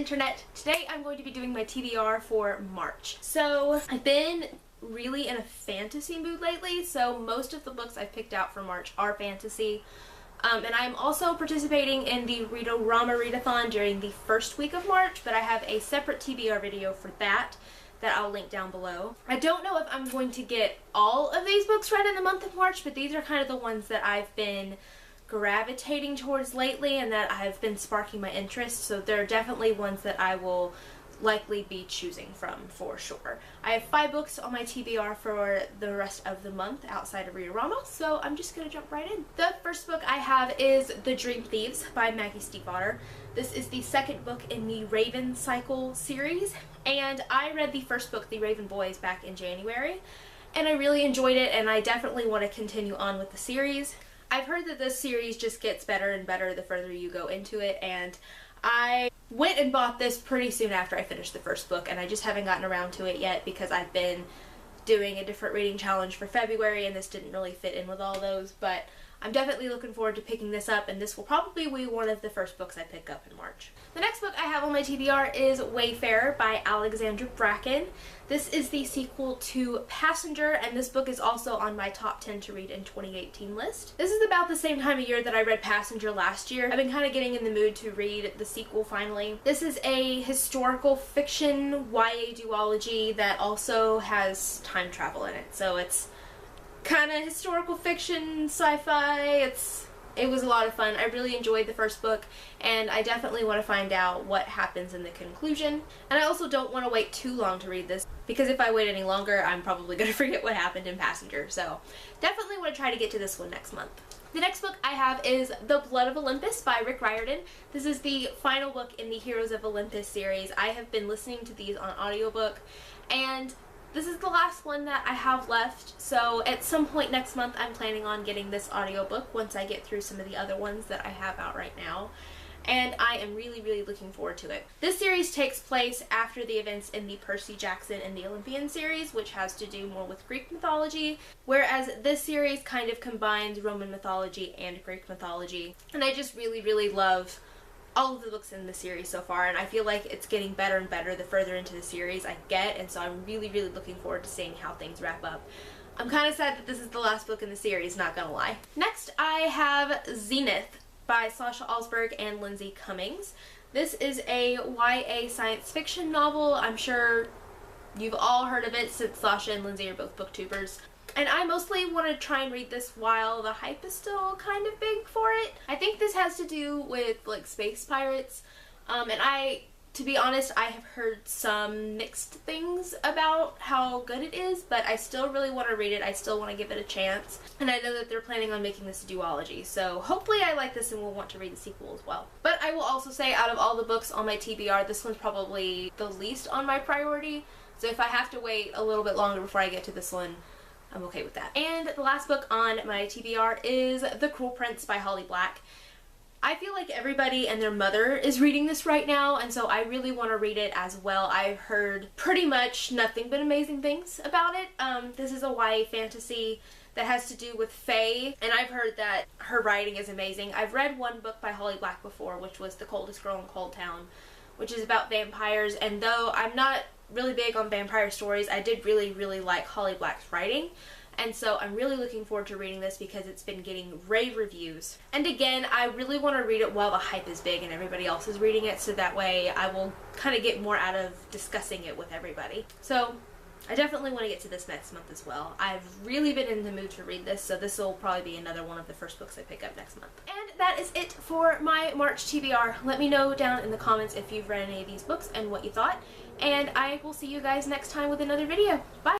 internet. Today I'm going to be doing my TBR for March. So I've been really in a fantasy mood lately, so most of the books I've picked out for March are fantasy. And I'm also participating in the Read-O-Rama readathon during the first week of March, but I have a separate TBR video for that I'll link down below. I don't know if I'm going to get all of these books read in the month of March, but these are kind of the ones that I've been gravitating towards lately and that have been sparking my interest, so they're definitely ones that I will likely be choosing from for sure. I have 5 books on my TBR for the rest of the month outside of Read-O-Rama, so I'm just gonna jump right in. The first book I have is The Dream Thieves by Maggie Stiefvater. This is the second book in the Raven Cycle series, and I read the first book, The Raven Boys, back in January, and I really enjoyed it, and I definitely want to continue on with the series. I've heard that this series just gets better and better the further you go into it, and I went and bought this pretty soon after I finished the first book, and I just haven't gotten around to it yet because I've been doing a different reading challenge for February and this didn't really fit in with all those, but I'm definitely looking forward to picking this up, and this will probably be one of the first books I pick up in March. The next book I have on my TBR is Wayfarer by Alexandra Bracken. This is the sequel to Passenger, and this book is also on my top 10 to read in 2018 list. This is about the same time of year that I read Passenger last year. I've been kind of getting in the mood to read the sequel finally. This is a historical fiction YA duology that also has time travel in it, so it's kind of historical fiction, sci-fi. It was a lot of fun. I really enjoyed the first book, and I definitely want to find out what happens in the conclusion. And I also don't want to wait too long to read this, because if I wait any longer, I'm probably going to forget what happened in Passenger. So definitely want to try to get to this one next month. The next book I have is The Blood of Olympus by Rick Riordan. This is the final book in the Heroes of Olympus series. I have been listening to these on audiobook, and this is the last one that I have left, so at some point next month I'm planning on getting this audiobook once I get through some of the other ones that I have out right now, and I am really looking forward to it. This series takes place after the events in the Percy Jackson and the Olympian series, which has to do more with Greek mythology, whereas this series kind of combines Roman mythology and Greek mythology, and I just really love all of the books in the series so far, and I feel like it's getting better and better the further into the series I get, and so I'm really looking forward to seeing how things wrap up. I'm kind of sad that this is the last book in the series, not gonna lie. Next I have Zenith by Sasha Alsberg and Lindsay Cummings. This is a YA science fiction novel. I'm sure you've all heard of it since Sasha and Lindsay are both booktubers. And I mostly want to try and read this while the hype is still kind of big for it. I think this has to do with like space pirates, and to be honest, I have heard some mixed things about how good it is, but I still really want to read it. I still want to give it a chance, and I know that they're planning on making this a duology, so hopefully I like this and will want to read the sequel as well. But I will also say, out of all the books on my TBR, this one's probably the least on my priority, so if I have to wait a little bit longer before I get to this one, I'm okay with that. And the last book on my TBR is The Cruel Prince by Holly Black. I feel like everybody and their mother is reading this right now, and so I really want to read it as well. I've heard pretty much nothing but amazing things about it. This is a YA fantasy that has to do with fae, and I've heard that her writing is amazing. I've read one book by Holly Black before, which was The Coldest Girl in Cold Town, which is about vampires, and though I'm not really big on vampire stories, I did really like Holly Black's writing, and so I'm really looking forward to reading this because it's been getting rave reviews. And again, I really want to read it while the hype is big and everybody else is reading it, so that way I will kind of get more out of discussing it with everybody. So I definitely want to get to this next month as well. I've really been in the mood to read this, so this will probably be another one of the first books I pick up next month. And that is it for my March TBR. Let me know down in the comments if you've read any of these books and what you thought, and I will see you guys next time with another video. Bye!